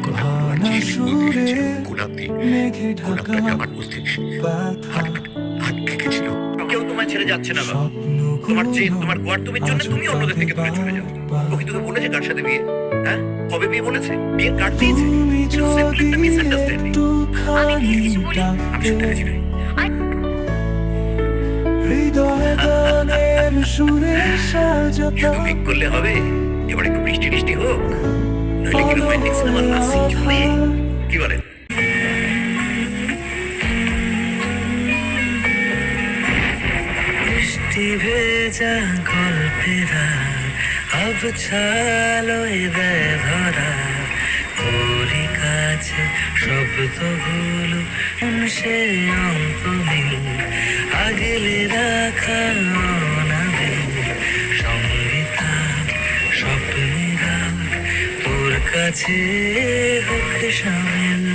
কথা তোমার যে বলতে এসেছিল গোলাপ দিয়ে গোলাপটাকে আমার মধ্যে আটকে গেছিল। কেউ তোমায় ছেড়ে যাচ্ছে না বাবা। তোমার যে তোমার গোয়ার তুমি জন্য তুমি অন্যদের থেকে দূরে চলে যাও। ও কি তোকে বলেছে কার সাথে বিয়ে? হ্যাঁ, কবে বিয়ে বলেছে? বিয়ের কার্ড দিয়েছে? সিম্পলি একটা মিসআন্ডারস্ট্যান্ডিং। আমি প্লিজ কিছু বলি। আমি শুনতে পেয়েছি না। শুধু মেঘ করলে হবে? এবার একটু বৃষ্টি বৃষ্টি হোক, নইলে কি রোমান্টিক সিনেমার লাস্ট সিন চলবে? কি বলেন? বৃষ্টি ভেজা গল্পের আবছালোয় দেয় ধরা তোরই কাছে শব্দগুলো সে অন্তমিল আগলে রাখা অনাবিল সঙ্গীতা স্বপ্নেরা তোর কাছে হোক সামিল।